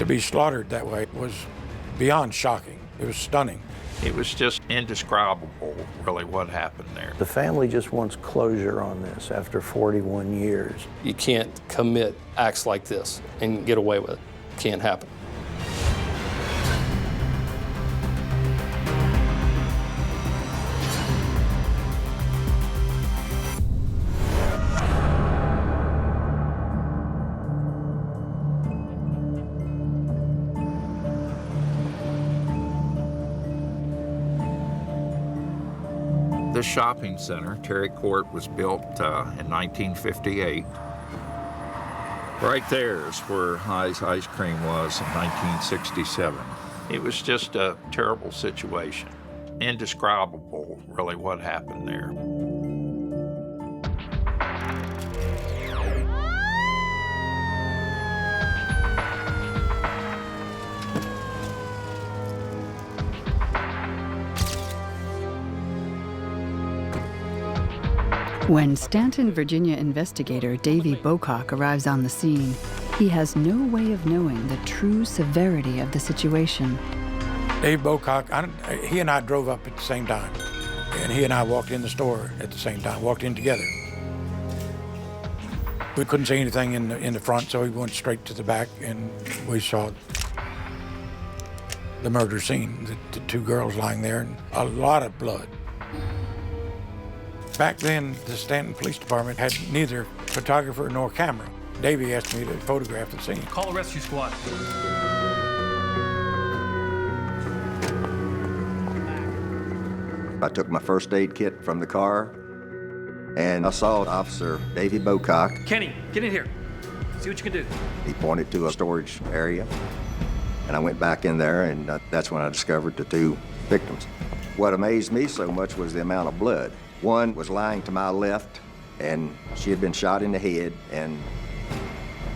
To be slaughtered that way was beyond shocking. It was stunning. It was just indescribable, really, what happened there. The family just wants closure on this after 41 years. You can't commit acts like this and get away with it. Can't happen. This shopping center, Terry Court, was built in 1958. Right there is where High's Ice Cream was in 1967. It was just a terrible situation. Indescribable, really, what happened there. When Stanton, Virginia investigator Davy Bocock arrives on the scene, he has no way of knowing the true severity of the situation. Dave Bocock, he and I drove up at the same time. And he and I walked in the store at the same time, walked in together. We couldn't see anything in the front, so we went straight to the back, and we saw the murder scene, the two girls lying there, and a lot of blood. Back then, the Stanton Police Department had neither photographer nor camera. Davey asked me to photograph the scene. Call a rescue squad. I took my first aid kit from the car, and I saw Officer Davy Bocock. Kenny, get in here. See what you can do. He pointed to a storage area, and I went back in there, and that's when I discovered the two victims. What amazed me so much was the amount of blood. One was lying to my left, and she had been shot in the head, and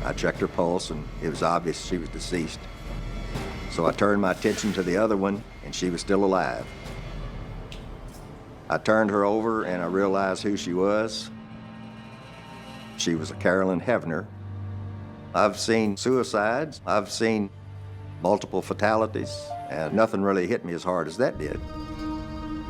I checked her pulse, and it was obvious she was deceased. So I turned my attention to the other one, and she was still alive. I turned her over, and I realized who she was. She was a Carolyn Hevener. I've seen suicides, I've seen multiple fatalities, and nothing really hit me as hard as that did.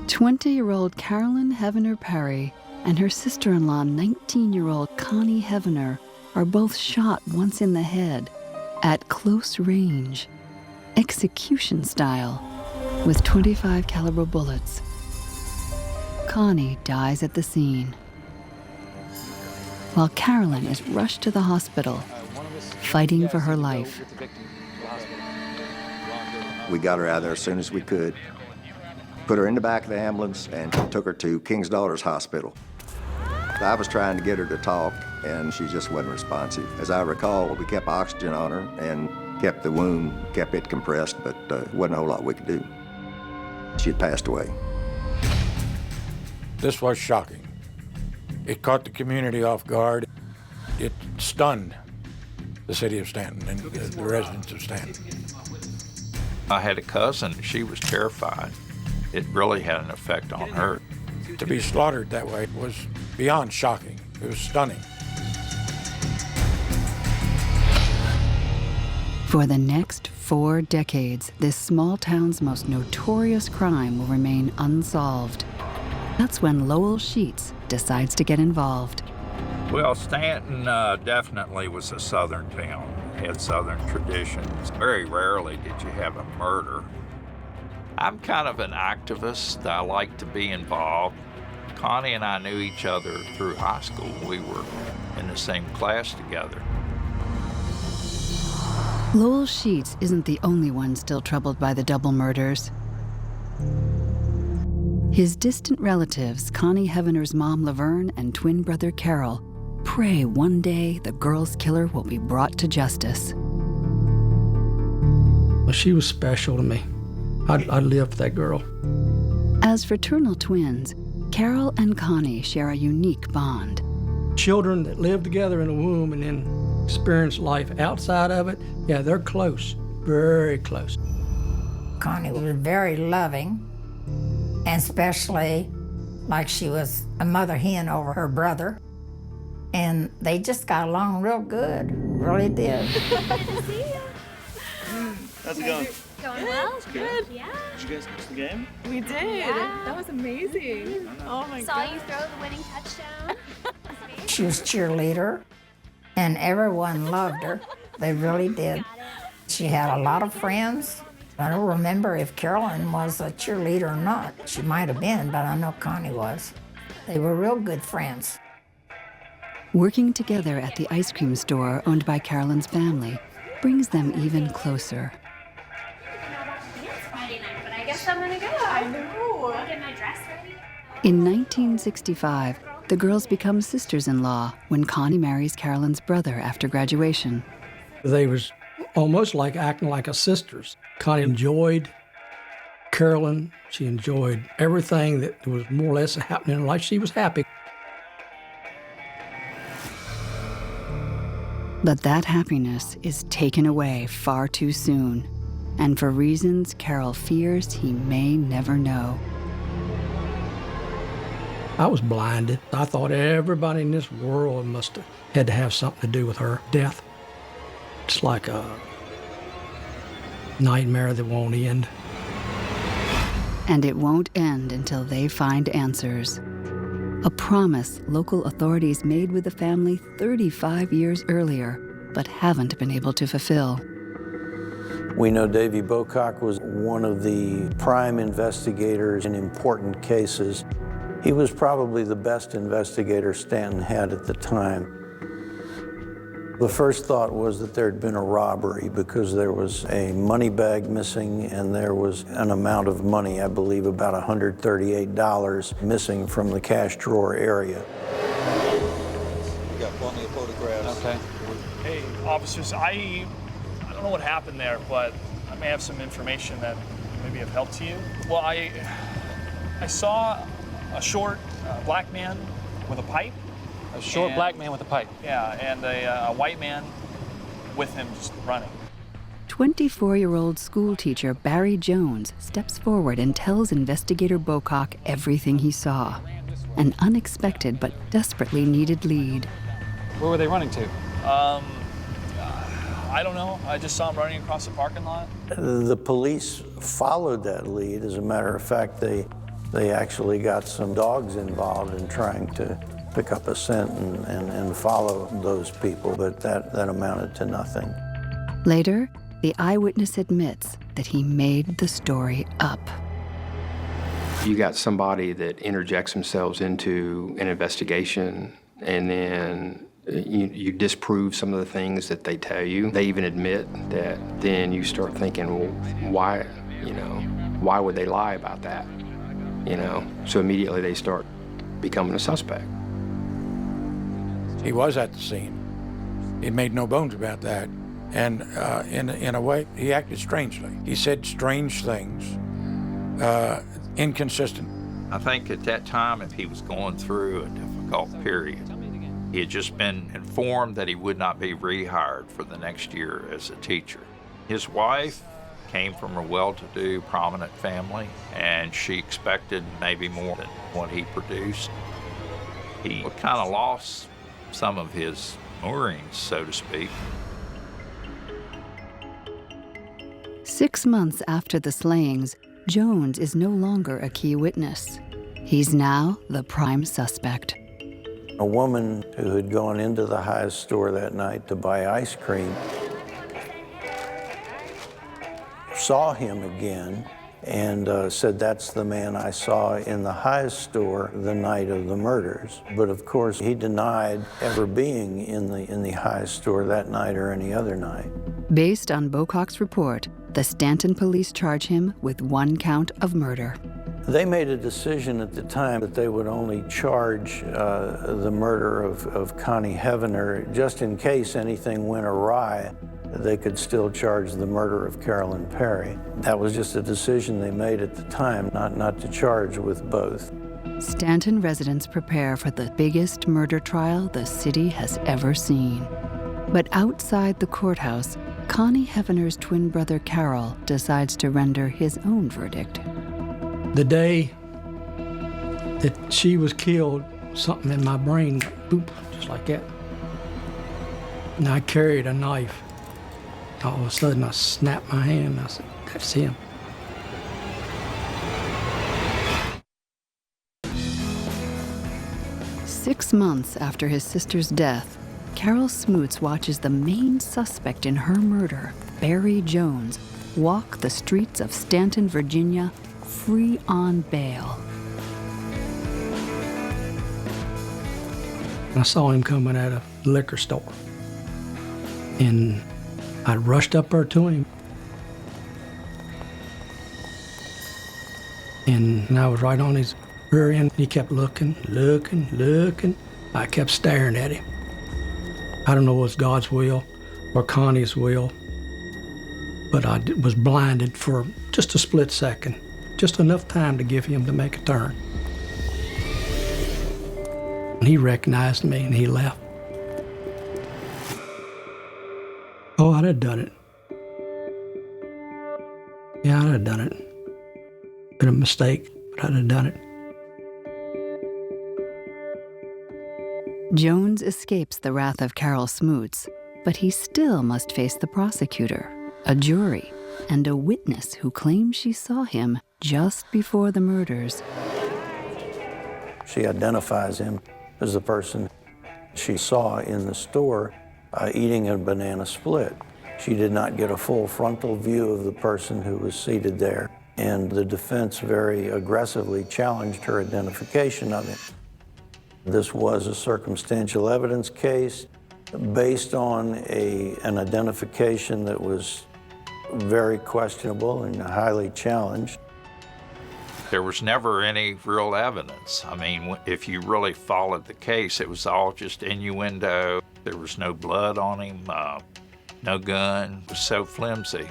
20-year-old Carolyn Hevener Perry and her sister-in-law, 19-year-old Connie Hevener, are both shot once in the head at close range, execution style, with .25 caliber bullets. Connie dies at the scene, while Carolyn is rushed to the hospital, fighting for her life. We got her out of there as soon as we could, put her in the back of the ambulance, and took her to King's Daughters Hospital. I was trying to get her to talk, and she just wasn't responsive. As I recall, we kept oxygen on her and kept the wound, kept it compressed, but wasn't a whole lot we could do. She had passed away. This was shocking. It caught the community off guard. It stunned the city of Stanton and the residents of Stanton. I had a cousin, she was terrified. It really had an effect on her. To be slaughtered that way was beyond shocking. It was stunning. For the next 4 decades, this small town's most notorious crime will remain unsolved. That's when Lowell Sheets decides to get involved. Well, Stanton definitely was a southern town, had southern traditions. Very rarely did you have a murder. I'm kind of an activist. I like to be involved. Connie and I knew each other through high school. We were in the same class together. Lowell Sheets isn't the only one still troubled by the double murders. His distant relatives, Connie Hevener's mom Laverne and twin brother Carol, pray one day the girl's killer will be brought to justice. Well, she was special to me. I lived for that girl. As fraternal twins, Carol and Connie share a unique bond. Children that live together in a womb and then experience life outside of it, yeah, they're close, very close. Connie was very loving, and especially like she was a mother hen over her brother. And they just got along real good, really did. How's it going? Going well? Good. Yeah. Did you guys catch the game? We did. Yeah. That was amazing. Oh my god. Saw you throw the winning touchdown. She was cheerleader, and everyone loved her. They really did. She had a lot of friends. I don't remember if Carolyn was a cheerleader or not. She might have been, but I know Connie was. They were real good friends. Working together at the ice cream store owned by Carolyn's family brings them even closer. But I guess I'm gonna go. I know. I'll get my dress ready. In 1965, the girls become sisters-in-law when Connie marries Carolyn's brother after graduation. They was almost like acting like a sisters. Connie enjoyed Carolyn. She enjoyed everything that was more or less happening in life. She was happy. But that happiness is taken away far too soon, and for reasons Carol fears he may never know. I was blinded. I thought everybody in this world must have had to have something to do with her death. It's like a nightmare that won't end. And it won't end until they find answers. A promise local authorities made with the family 35 years earlier, but haven't been able to fulfill. We know Davy Bocock was one of the prime investigators in important cases. He was probably the best investigator Stanton had at the time. The first thought was that there had been a robbery because there was a money bag missing and there was an amount of money, I believe about $138 missing from the cash drawer area. We got plenty of photographs. Okay. Hey, officers, I don't know what happened there, but I may have some information that maybe have helped to you. Well, I saw a short black man with a pipe. A short black man with a pipe. Yeah, and a white man with him just running. 24-year-old school teacher Barry Jones steps forward and tells investigator Bocock everything he saw. An unexpected but desperately needed lead. Where were they running to? I don't know. I just saw him running across the parking lot. The police followed that lead. As a matter of fact, they actually got some dogs involved in trying to pick up a scent and follow those people, but that amounted to nothing. Later, the eyewitness admits that he made the story up. You got somebody that interjects themselves into an investigation, and then you disprove some of the things that they tell you. They even admit that. Then you start thinking, well, why would they lie about that? So immediately they start becoming a suspect. He was at the scene. He made no bones about that. And in a way, he acted strangely. He said strange things, inconsistent. I think at that time, if he was going through a difficult period, he had just been informed that he would not be rehired for the next year as a teacher. His wife came from a well-to-do, prominent family, and she expected maybe more than what he produced. He kind of lost some of his moorings, so to speak. 6 months after the slayings, Jones is no longer a key witness. He's now the prime suspect. A woman who had gone into the High's store that night to buy ice cream saw him again and said, "That's the man I saw in the High's store the night of the murders." But of course, he denied ever being in the High's store that night or any other night. Based on Bocock's report, the Stanton police charge him with 1 count of murder. They made a decision at the time that they would only charge the murder of Connie Hevener just in case anything went awry. They could still charge the murder of Carolyn Perry. That was just a decision they made at the time, not to charge with both. Stanton residents prepare for the biggest murder trial the city has ever seen. But outside the courthouse, Connie Hevener's twin brother Carol decides to render his own verdict. The day that she was killed, something in my brain, boop, just like that. And I carried a knife All of a sudden, I snapped my hand. I said, that's him. Six months after his sister's death, Carol Smoots watches the main suspect in her murder, Barry Jones, walk the streets of Stanton, Virginia, free on bail. I saw him coming out of the liquor store. And I rushed up there to him. And I was right on his rear end. He kept looking. I kept staring at him. I don't know if it was God's will or Connie's will, but I was blinded for just a split second, just enough time to give him to make a turn. And he recognized me and he left. Oh, I'd have done it. Yeah, I'd have done it. Been a mistake, but I'd have done it. Jones escapes the wrath of Carol Smoots, but he still must face the prosecutor, a jury, and a witness who claims she saw him just before the murders. She identifies him as the person she saw in the store eating a banana split. She did not get a full frontal view of the person who was seated there, and the defense very aggressively challenged her identification of him. This was a circumstantial evidence case based on an identification that was very questionable and highly challenged. There was never any real evidence. I mean, if you really followed the case, it was all just innuendo. There was no blood on him, no gun. It was so flimsy.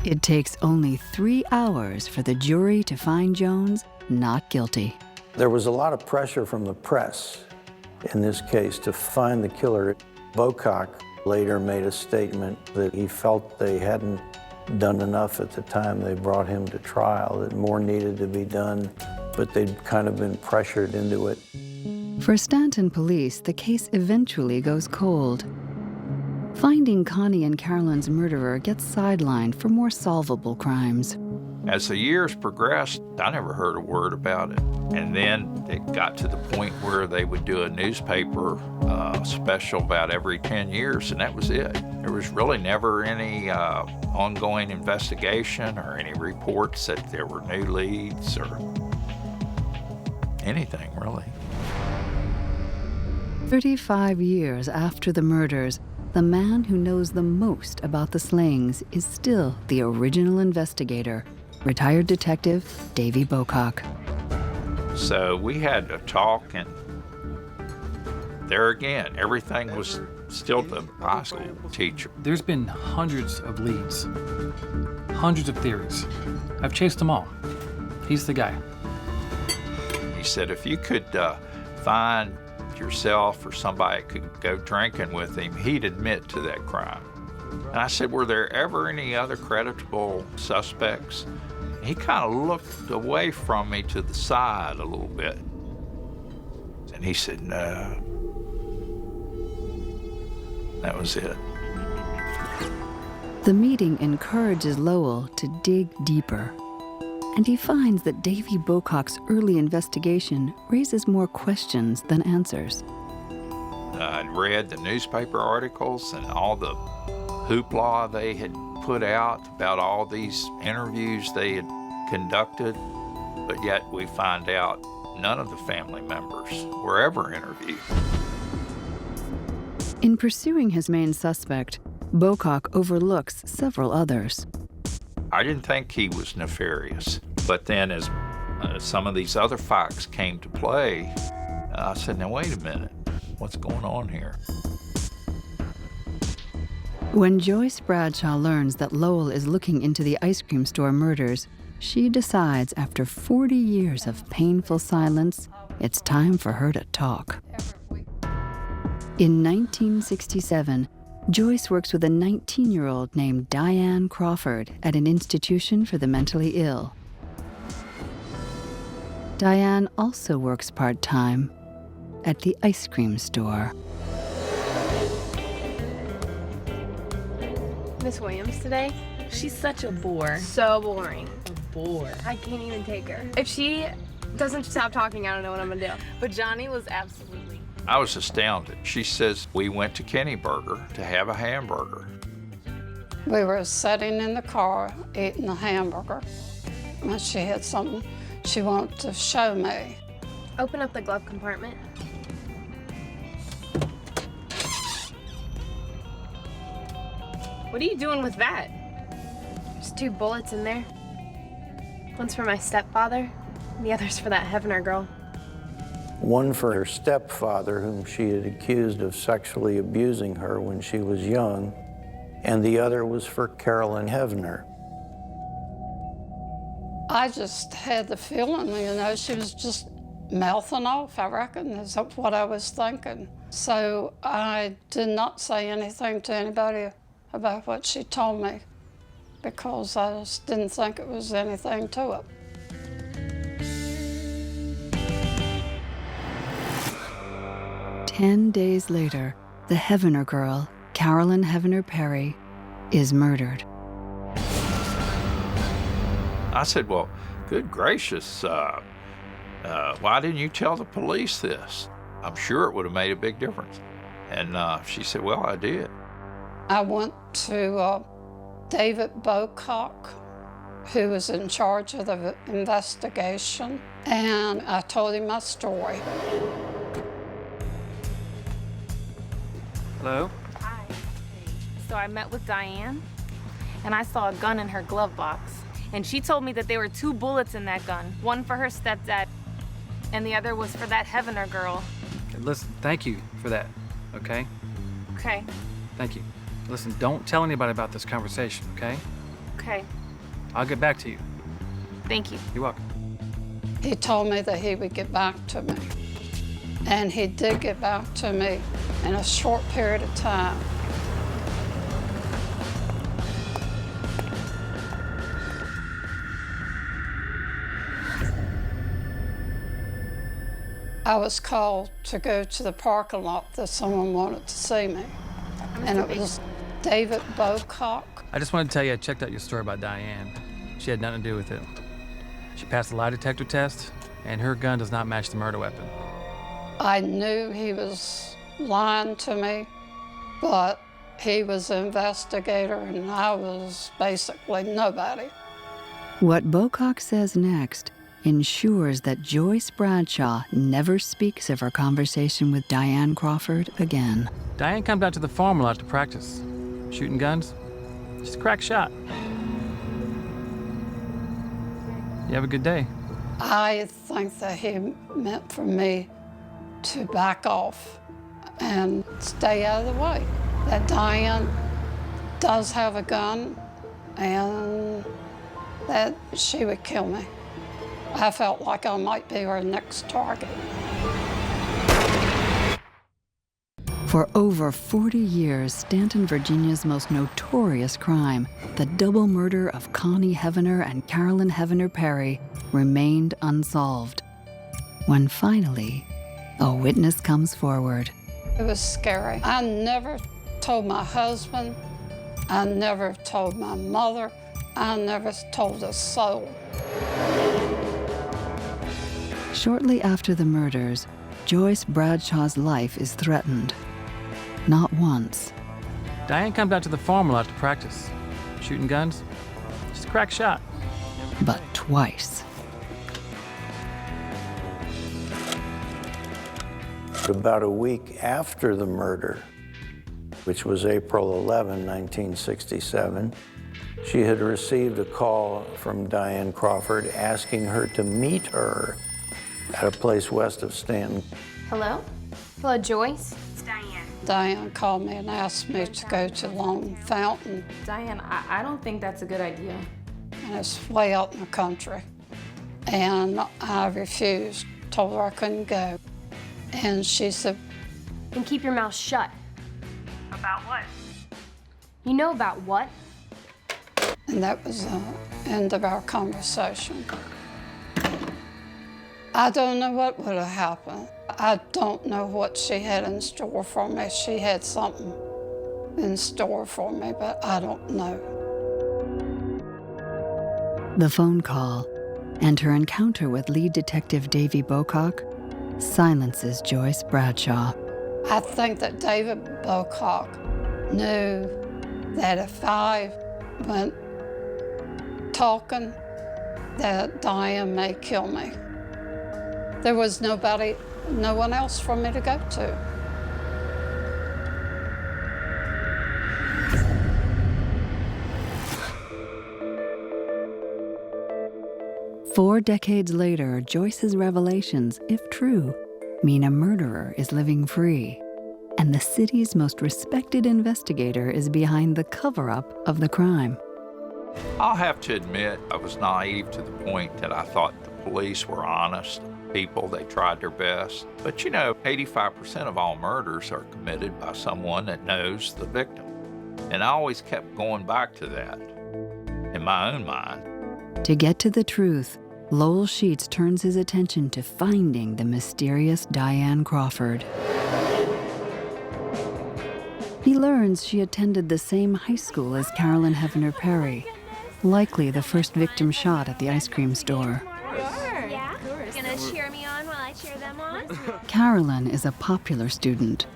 It takes only 3 hours for the jury to find Jones not guilty. There was a lot of pressure from the press in this case to find the killer. Bocock later made a statement that he felt they hadn't done enough at the time they brought him to trial, that more needed to be done, but they'd kind of been pressured into it. For Stanton police, the case eventually goes cold. Finding Connie and Carolyn's murderer gets sidelined for more solvable crimes. As the years progressed, I never heard a word about it. And then it got to the point where they would do a newspaper special about every 10 years, and that was it. There was really never any ongoing investigation or any reports that there were new leads or anything, really. 35 years after the murders, the man who knows the most about the slayings is still the original investigator, retired detective Davy Bocock. So we had a talk, and there again, everything was still the high school teacher. There's been hundreds of leads, hundreds of theories. I've chased them all. He's the guy. He said if you could find yourself or somebody could go drinking with him, he'd admit to that crime. And I said, were there ever any other creditable suspects? He kind of looked away from me to the side a little bit. And he said, no. That was it. The meeting encourages Lowell to dig deeper, and he finds that Davy Bocock's early investigation raises more questions than answers. I'd read the newspaper articles and all the hoopla they had put out about all these interviews they had conducted, but yet we find out none of the family members were ever interviewed. In pursuing his main suspect, Bocock overlooks several others. I didn't think he was nefarious, but then as some of these other facts came to play, I said, now wait a minute, what's going on here? When Joyce Bradshaw learns that Lowell is looking into the ice cream store murders, she decides after 40 years of painful silence, it's time for her to talk. In 1967, Joyce works with a 19-year-old named Diane Crawford at an institution for the mentally ill. Diane also works part-time at the ice cream store. Miss Williams today. She's such a bore. So boring. A bore. I can't even take her. If she doesn't stop talking, I don't know what I'm gonna do. But Johnny was absolutely. I was astounded. She says, we went to Kenny Burger to have a hamburger. We were sitting in the car eating a hamburger, and she had something she wanted to show me. Open up the glove compartment. What are you doing with that? There's 2 bullets in there. One's for my stepfather, and the other's for that Hevener girl. One for her stepfather, whom she had accused of sexually abusing her when she was young, and the other was for Carolyn Hevener. I just had the feeling, you know, she was just mouthing off, I reckon, is what I was thinking. So I did not say anything to anybody about what she told me, because I just didn't think it was anything to it. Ten days later, the Hevener girl, Carolyn Hevener Perry, is murdered. I said, well, good gracious, why didn't you tell the police this? I'm sure it would have made a big difference. And she said, well, I did. I went to David Bocock, who was in charge of the investigation, and I told him my story. Hello? Hi. So I met with Diane, and I saw a gun in her glove box. And she told me that there were 2 bullets in that gun, one for her stepdad, and the other was for that Hevener girl. Listen, thank you for that, okay? Okay, Thank you. Listen, don't tell anybody about this conversation, okay? okay, I'll get back to you. thank you. You're welcome. He told me that he would get back to me. And he did get back to me in a short period of time. I was called to go to the parking lot that someone wanted to see me. And it was David Bocock. I just wanted to tell you I checked out your story about Diane. She had nothing to do with it. She passed the lie detector test, and her gun does not match the murder weapon. I knew he was lying to me, but he was an investigator and I was basically nobody. What Bocock says next ensures that Joyce Bradshaw never speaks of her conversation with Diane Crawford again. Diane comes out to the farm a lot to practice. Shooting guns. She's a crack shot. You have a good day. I think that he meant for me to back off and stay out of the way. That Diane does have a gun and that she would kill me. I felt like I might be her next target. For over 40 years, Stanton, Virginia's most notorious crime, the double murder of Connie Hevener and Carolyn Hevener Perry, remained unsolved. When finally, a witness comes forward. It was scary. I never told my husband. I never told my mother. I never told a soul. Shortly after the murders, Joyce Bradshaw's life is threatened. Not once. Diane comes out to the farm a lot to practice. Shooting guns. She's a crack shot. But twice. About a week after the murder, which was April 11, 1967, she had received a call from Diane Crawford asking her to meet her at a place west of Stanton. Hello? Hello, Joyce? It's Diane. Diane called me and asked me to go to Lone Fountain, Diane, I don't think that's a good idea. and it's way out in the country. And I refused, told her I couldn't go. And she said, Then keep your mouth shut. About what? You know about what? and that was the end of our conversation. I don't know what would have happened. I don't know what she had in store for me. She had something in store for me, but I don't know. The phone call and her encounter with lead detective Davy Bocock silences Joyce Bradshaw. I think that David Bocock knew that if I went talking, that Diane may kill me. There was no one else for me to go to. Four decades later, Joyce's revelations, if true, mean a murderer is living free, and the city's most respected investigator is behind the cover-up of the crime. I'll have to admit, I was naive to the point that I thought the police were honest people. They tried their best. But you know, 85% of all murders are committed by someone that knows the victim. And I always kept going back to that in my own mind. To get to the truth, Lowell Sheets turns his attention to finding the mysterious Diane Crawford. He learns she attended the same high school as Carolyn Hevener Perry, likely the first victim shot at the ice cream store. Yeah? Gonna cheer me on while I cheer them on? Carolyn is a popular student.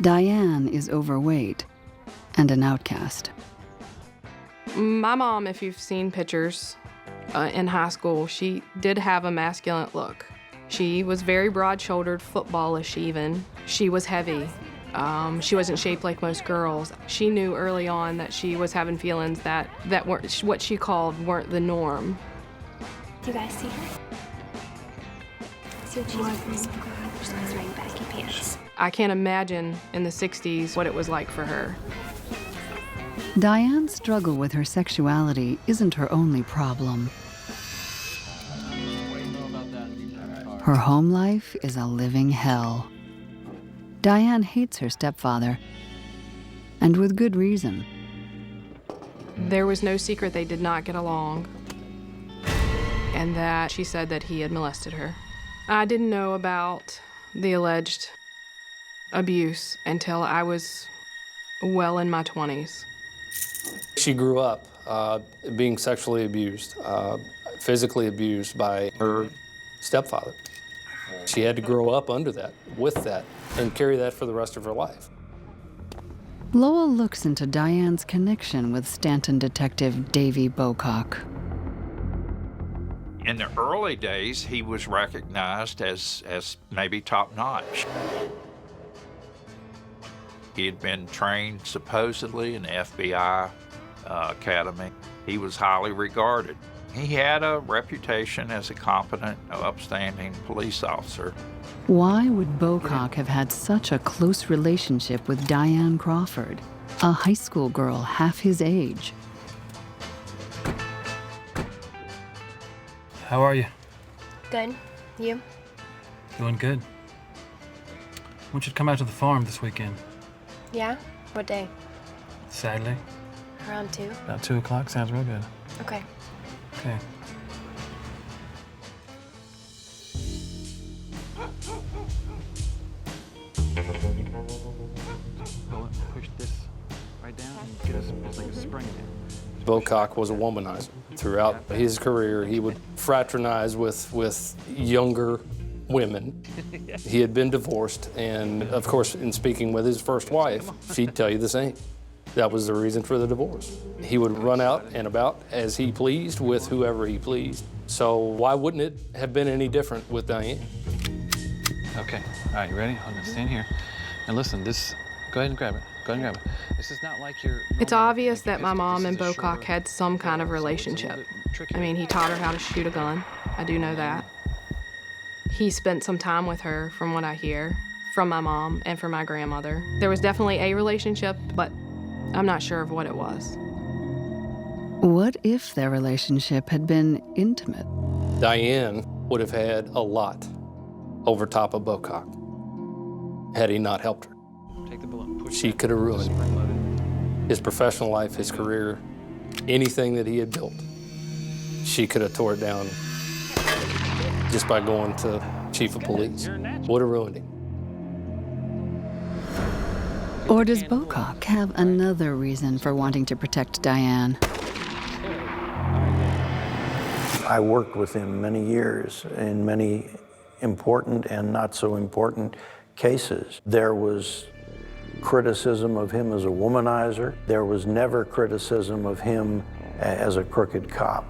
Diane is overweight and an outcast. My mom, if you've seen pictures in high school, she did have a masculine look. She was very broad-shouldered, footballish even. She was heavy. She wasn't shaped like most girls. She knew early on that she was having feelings that weren't what she called weren't the norm. Do you guys see her? See what she's wearing? She's wearing baggy pants. I can't imagine in the 60s what it was like for her. Diane's struggle with her sexuality isn't her only problem. Her home life is a living hell. Diane hates her stepfather, and with good reason. There was no secret they did not get along, and that she said that he had molested her. I didn't know about the alleged abuse until I was well in my 20s. She grew up being sexually abused, physically abused by her stepfather. She had to grow up under that, with that, and carry that for the rest of her life. Lowell looks into Diane's connection with Stanton detective Davy Bocock. In the early days, he was recognized as maybe top-notch. He had been trained supposedly in the FBI academy. He was highly regarded. He had a reputation as a competent, upstanding police officer. Why would Bocock have had such a close relationship with Diane Crawford, a high school girl half his age? How are you? Good. You? Doing good. I want you to come out to the farm this weekend. Yeah? What day? Saturday. Around 2? About 2 o'clock. Sounds real good. Okay. Okay. Push this right down and get us just like a spring in it. Bocock was a womanizer. Throughout his career, he would fraternize with younger women. He had been divorced, and of course, in speaking with his first wife, she'd tell you the same. That was the reason for the divorce. He would run out and about as he pleased with whoever he pleased. So why wouldn't it have been any different with Diane? Okay. All right, you ready? I'm gonna stand here. And listen, this, go ahead and grab it. Go ahead and grab it. This is not like your... It's obvious that my mom and Bocock had some kind of relationship. I mean, he taught her how to shoot a gun. I do know that. He spent some time with her, from what I hear, from my mom and from my grandmother. There was definitely a relationship, but I'm not sure of what it was. What if their relationship had been intimate? Diane would have had a lot over top of Bocock had he not helped her. Take the bullet. Push She could have ruined his professional life, his career, anything that he had built. She could have tore it down just by going to chief of police. Would have ruined him. Or does Bocock have another reason for wanting to protect Diane? I worked with him many years in many important and not so important cases. There was criticism of him as a womanizer. There was never criticism of him as a crooked cop.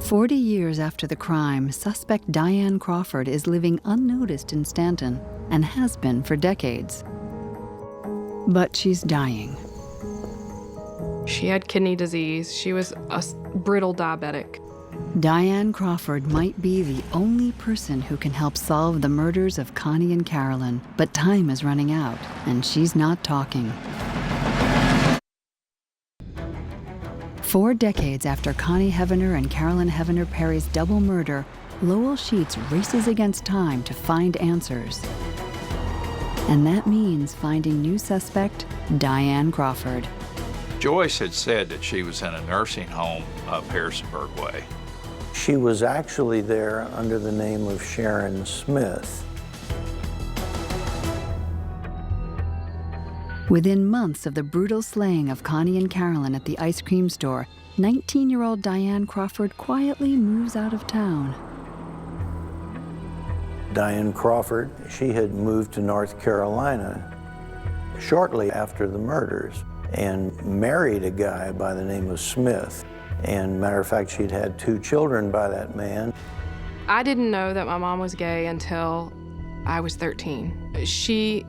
40 years after the crime, suspect Diane Crawford is living unnoticed in Stanton and has been for decades. But she's dying. She had kidney disease. She was a brittle diabetic. Diane Crawford might be the only person who can help solve the murders of Connie and Carolyn, but time is running out, and she's not talking. 4 decades after Connie Hevener and Carolyn Hevener Perry's double murder, Lowell Sheets races against time to find answers. And that means finding new suspect, Diane Crawford. Joyce had said that she was in a nursing home up Harrisonburg Way. She was actually there under the name of Sharon Smith. Within months of the brutal slaying of Connie and Carolyn at the ice cream store, 19-year-old Diane Crawford quietly moves out of town. Diane Crawford, she had moved to North Carolina shortly after the murders and married a guy by the name of Smith. And matter of fact, she'd had 2 children by that man. I didn't know that my mom was gay until I was 13. She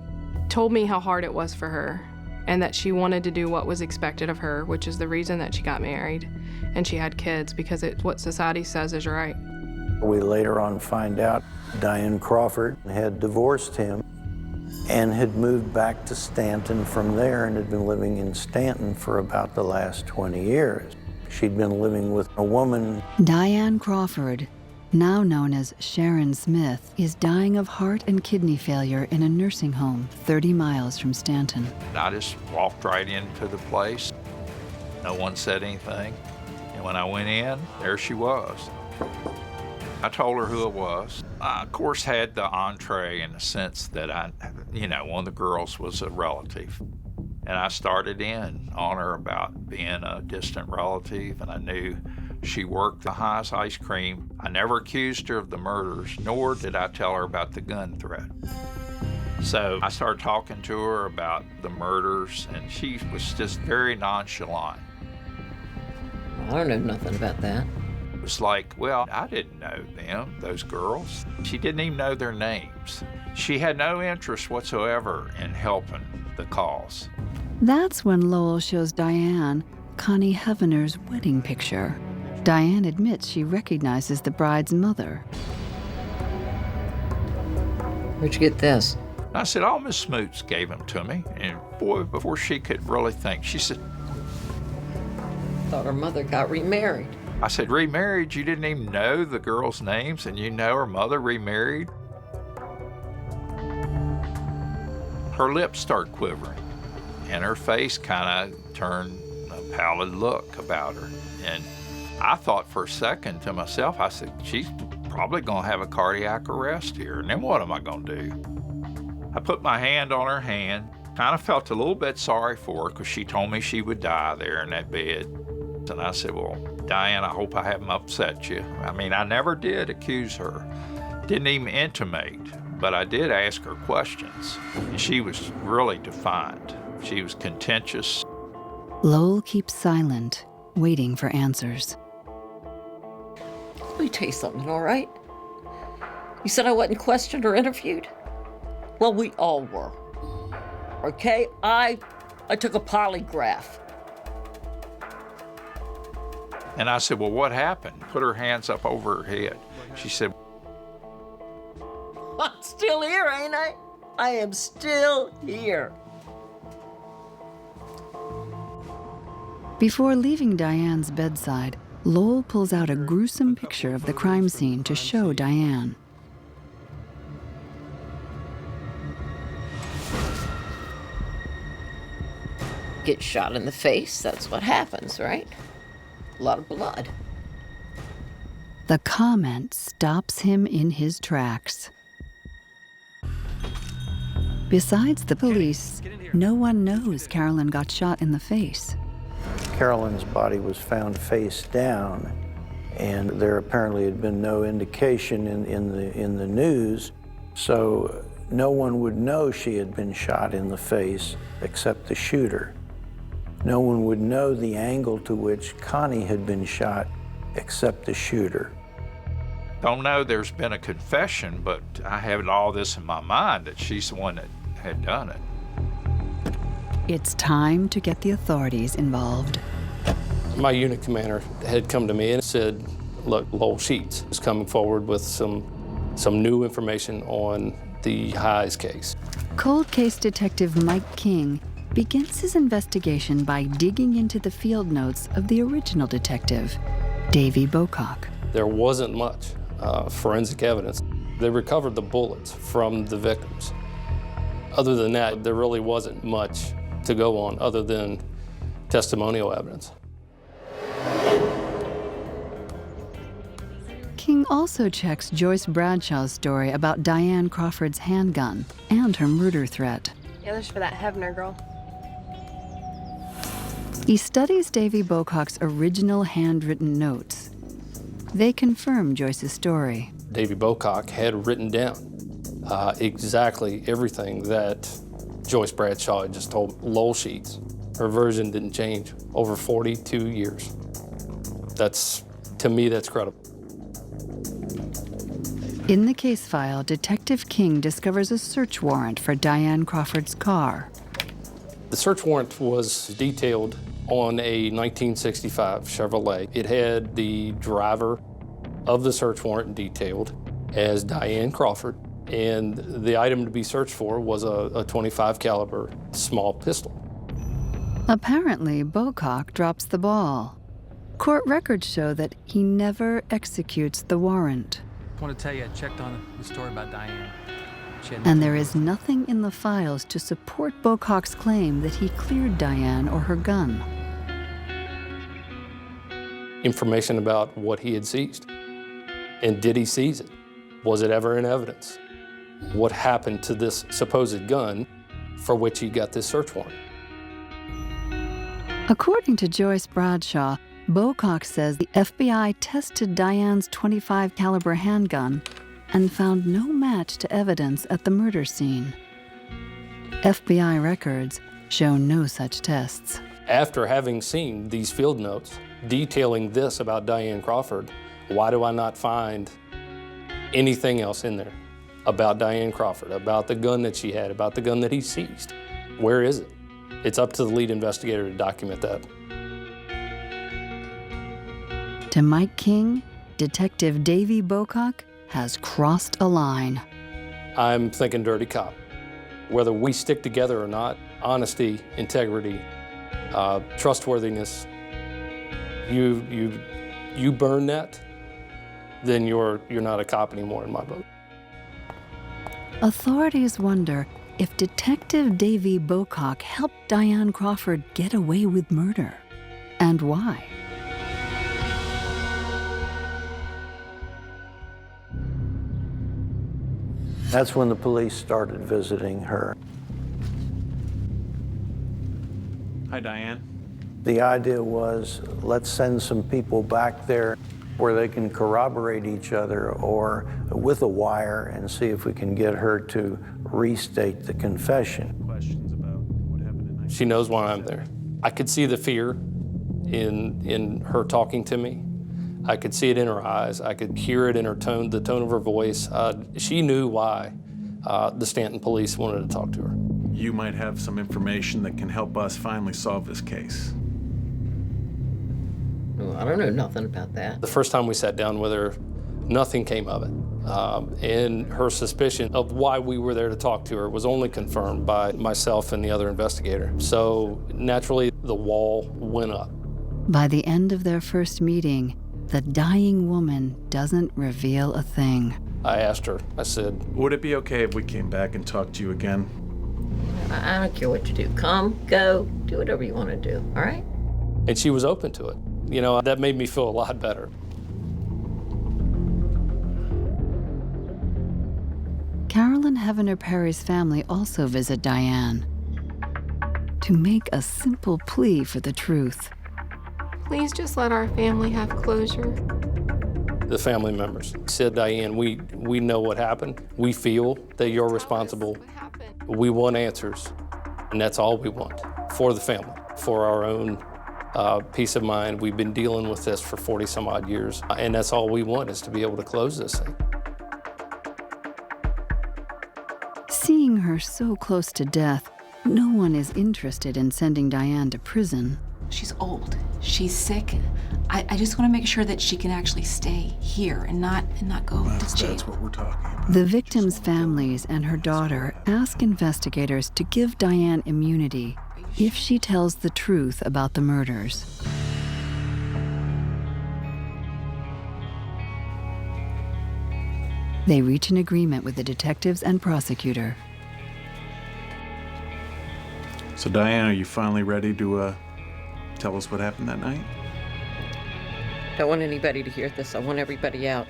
told me how hard it was for her and that she wanted to do what was expected of her, which is the reason that she got married and she had kids, because it's what society says is right. We later on find out Diane Crawford had divorced him and had moved back to Stanton from there and had been living in Stanton for about the last 20 years. She'd been living with a woman. Diane Crawford, now known as Sharon Smith, is dying of heart and kidney failure in a nursing home 30 miles from Stanton. I just walked right into the place. No one said anything. And when I went in, there she was. I told her who it was. I, of course, had the entree in the sense that one of the girls was a relative. And I started in on her about being a distant relative, and I knew she worked the highest ice cream. I never accused her of the murders, nor did I tell her about the gun threat. So I started talking to her about the murders, and she was just very nonchalant. I don't know nothing about that. It was like, well, I didn't know them, those girls. She didn't even know their names. She had no interest whatsoever in helping the cause. That's when Lowell shows Diane Connie Hevener's wedding picture. Diane admits she recognizes the bride's mother. Where'd you get this? I said, oh, Miss Smoots gave them to me. And boy, before she could really think, she said, Thought her mother got remarried. I said, remarried? You didn't even know the girls' names and you know her mother remarried? Her lips start quivering and her face kind of turned a pallid look about her. And I thought for a second to myself, I said, she's probably gonna have a cardiac arrest here. And then what am I gonna do? I put my hand on her hand, kind of felt a little bit sorry for her because she told me she would die there in that bed. And I said, well, Diane, I hope I haven't upset you. I mean, I never did accuse her, didn't even intimate, but I did ask her questions. And she was really defiant. She was contentious. Lowell keeps silent, waiting for answers. Let me tell you something, all right? You said I wasn't questioned or interviewed? Well, we all were. Okay? I took a polygraph. And I said, well, what happened? Put her hands up over her head. She said, I'm still here, ain't I? I am still here. Before leaving Diane's bedside, Lowell pulls out a gruesome picture of the crime scene to show Diane. Get shot in the face, that's what happens, right? A lot of blood. The comment stops him in his tracks. Besides the police, no one knows Carolyn got shot in the face. Carolyn's body was found face down, and there apparently had been no indication in the news, so no one would know she had been shot in the face except the shooter. No one would know the angle to which Connie had been shot except the shooter. Don't know there's been a confession, but I have all this in my mind that she's the one that had done it. It's time to get the authorities involved. My unit commander had come to me and said, look, Lowell Sheets is coming forward with some new information on the Highs case. Cold case detective Mike King begins his investigation by digging into the field notes of the original detective, Davy Bocock. There wasn't much forensic evidence. They recovered the bullets from the victims. Other than that, there really wasn't much to go on other than testimonial evidence. King also checks Joyce Bradshaw's story about Diane Crawford's handgun and her murder threat. The other's for that Hevener girl. He studies Davy Bocock's original handwritten notes. They confirm Joyce's story. Davy Bocock had written down exactly everything that Joyce Bradshaw had just told Lowell Sheets. Her version didn't change over 42 years. To me, that's credible. In the case file, Detective King discovers a search warrant for Diane Crawford's car. The search warrant was detailed on a 1965 Chevrolet. It had the driver of the search warrant detailed as Diane Crawford, and the item to be searched for was a .25 caliber small pistol. Apparently, Bocock drops the ball. Court records show that he never executes the warrant. I want to tell you, I checked on the story about Diane. And there is nothing in the files to support Bocock's claim that he cleared Diane or her gun. Information about what he had seized. And did he seize it? Was it ever in evidence? What happened to this supposed gun for which he got this search warrant? According to Joyce Bradshaw, Bocock says the FBI tested Diane's .25 caliber handgun and found no match to evidence at the murder scene. FBI records show no such tests. After having seen these field notes detailing this about Diane Crawford, why do I not find anything else in there about Diane Crawford, about the gun that she had, about the gun that he seized? Where is it? It's up to the lead investigator to document that. To Mike King, Detective Davy Bocock has crossed a line. I'm thinking dirty cop. Whether we stick together or not, honesty, integrity, trustworthiness, you burn that, then you're not a cop anymore in my book. Authorities wonder if Detective Davy Bocock helped Diane Crawford get away with murder, and why. That's when the police started visiting her. Hi, Diane. The idea was, let's send some people back there where they can corroborate each other or with a wire and see if we can get her to restate the confession. Questions about what happened in She knows why I'm there. I could see the fear in her talking to me. I could see it in her eyes. I could hear it in her tone, the tone of her voice. She knew why the Stanton police wanted to talk to her. You might have some information that can help us finally solve this case. Well, I don't know nothing about that. The first time we sat down with her, nothing came of it. And her suspicion of why we were there to talk to her was only confirmed by myself and the other investigator. So naturally, the wall went up. By the end of their first meeting, the dying woman doesn't reveal a thing. I asked her, I said, would it be okay if we came back and talked to you again? I don't care what you do. Come, go, do whatever you want to do, all right? And she was open to it. You know, that made me feel a lot better. Carolyn Carolyn Hevener Perry's family also visit Diane to make a simple plea for the truth. Please just let our family have closure. The family members said, Diane, we know what happened. We feel that you're responsible. We want answers, and that's all we want for the family, for our own peace of mind. We've been dealing with this for 40 some odd years, and that's all we want, is to be able to close this thing. Seeing her so close to death, no one is interested in sending Diane to prison. She's old, she's sick. I just want to make sure that she can actually stay here and not go to jail. That's what we're talking about. The victims' families and her daughter ask investigators to give Diane immunity if she tells the truth about the murders. They reach an agreement with the detectives and prosecutor. So Diane, are you finally ready to tell us what happened that night? I don't want anybody to hear this. I want everybody out.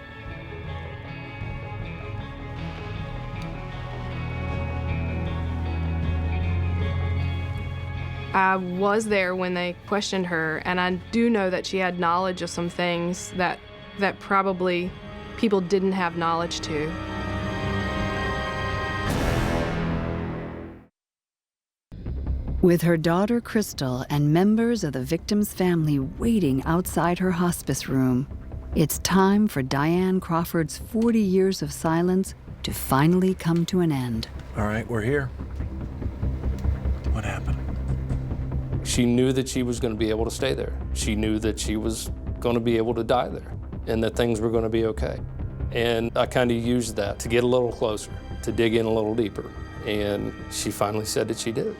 I was there when they questioned her, and I do know that she had knowledge of some things that probably people didn't have knowledge to. With her daughter Crystal and members of the victim's family waiting outside her hospice room, it's time for Diane Crawford's 40 years of silence to finally come to an end. All right, we're here. What happened? She knew that she was going to be able to stay there. She knew that she was going to be able to die there and that things were going to be okay. And I kind of used that to get a little closer, to dig in a little deeper. And she finally said that she did.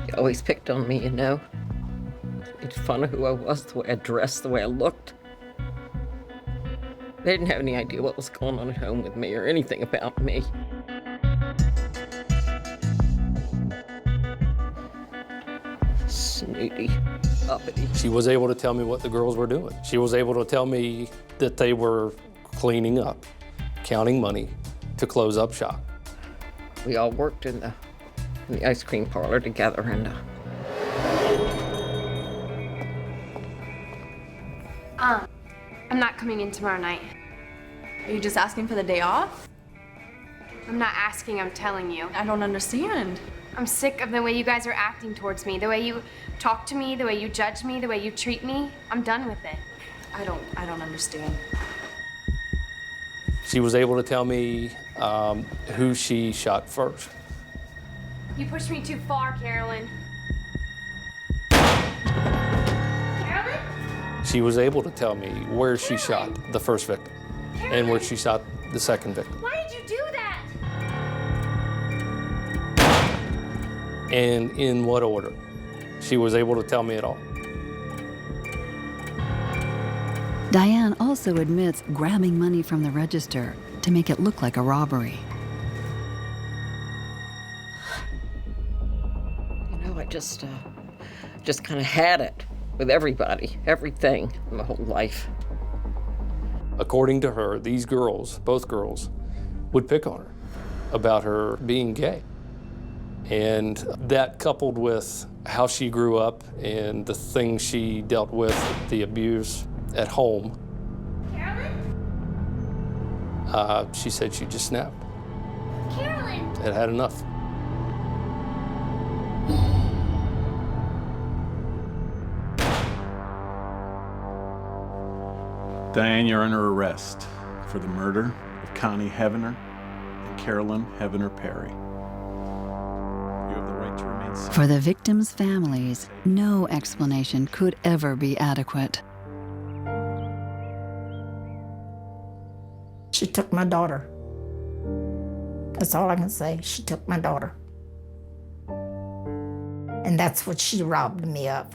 You always picked on me, you know. Made fun of who I was, the way I dressed, the way I looked. They didn't have any idea what was going on at home with me or anything about me. Snooty, uppity. She was able to tell me what the girls were doing. She was able to tell me that they were cleaning up, counting money to close up shop. We all worked in the ice cream parlor together, and I'm not coming in tomorrow night. Are you just asking for the day off? I'm not asking, I'm telling you. I don't understand. I'm sick of the way you guys are acting towards me, the way you talk to me, the way you judge me, the way you treat me. I'm done with it. I don't understand. She was able to tell me who she shot first. You pushed me too far, Carolyn. Carolyn? She was able to tell me where she shot the first victim and where she shot the second victim. Why did you do that? And in what order. She was able to tell me it all. Diane also admits grabbing money from the register to make it look like a robbery. you know, I just kind of had it with everybody, everything, my whole life. According to her, these girls, both girls, would pick on her about her being gay. And that, coupled with how she grew up and the things she dealt with, the abuse at home, she said she just snapped. Carolyn! Had enough. Diane, you're under arrest for the murder of Connie Hevener and Carolyn Hevener Perry. You have the right to remain silent. For the victims' families, no explanation could ever be adequate. She took my daughter. That's all I can say. She took my daughter. And that's what she robbed me of.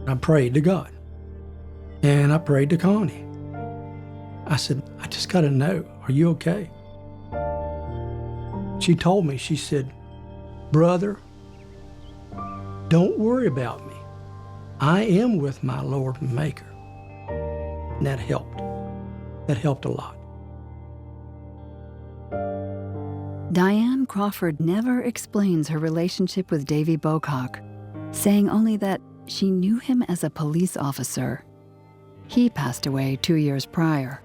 I prayed to God. And I prayed to Connie. I said, I just got to know, are you okay? She told me, she said, brother, don't worry about me. I am with my Lord and Maker. And that helped. That helped a lot. Diane Crawford never explains her relationship with Davy Bocock, saying only that she knew him as a police officer. He passed away 2 years prior.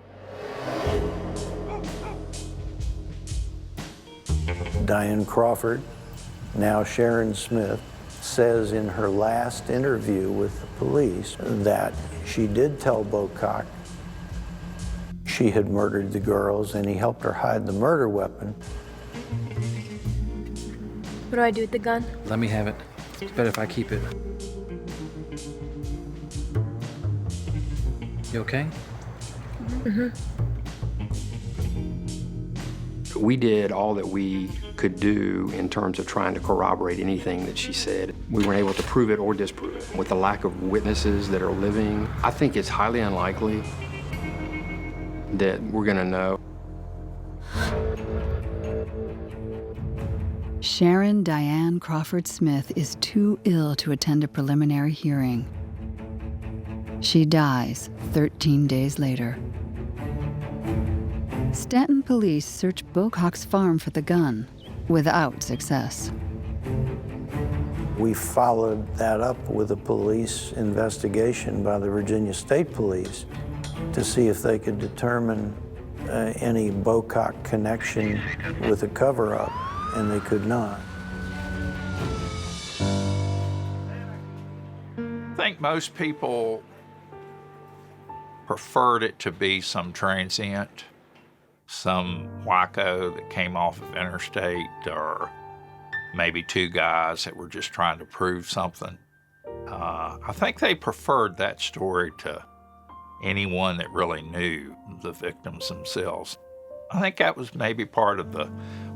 Diane Crawford, now Sharon Smith, says in her last interview with the police that she did tell Bocock she had murdered the girls and he helped her hide the murder weapon. What do I do with the gun? Let me have it. It's better if I keep it. You okay? Mm-hmm. We did all that we could do in terms of trying to corroborate anything that she said. We weren't able to prove it or disprove it. With the lack of witnesses that are living, I think it's highly unlikely that we're gonna know. Sharon Diane Crawford Smith is too ill to attend a preliminary hearing. She dies 13 days later. Stanton police search Bocock's farm for the gun, without success. We followed that up with a police investigation by the Virginia State Police to see if they could determine any Bocock connection with a cover-up, and they could not. I think most people preferred it to be some transient, some wacko that came off of interstate, or maybe two guys that were just trying to prove something. I think they preferred that story to anyone that really knew the victims themselves. I think that was maybe part of the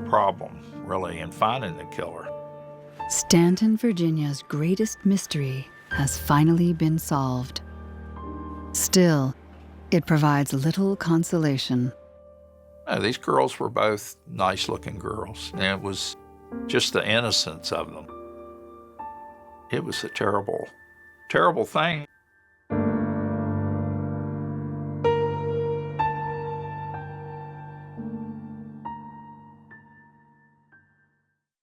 problem, really, in finding the killer. Stanton, Virginia's greatest mystery has finally been solved. Still, it provides little consolation. No, these girls were both nice-looking girls, and it was just the innocence of them. It was a terrible, terrible thing.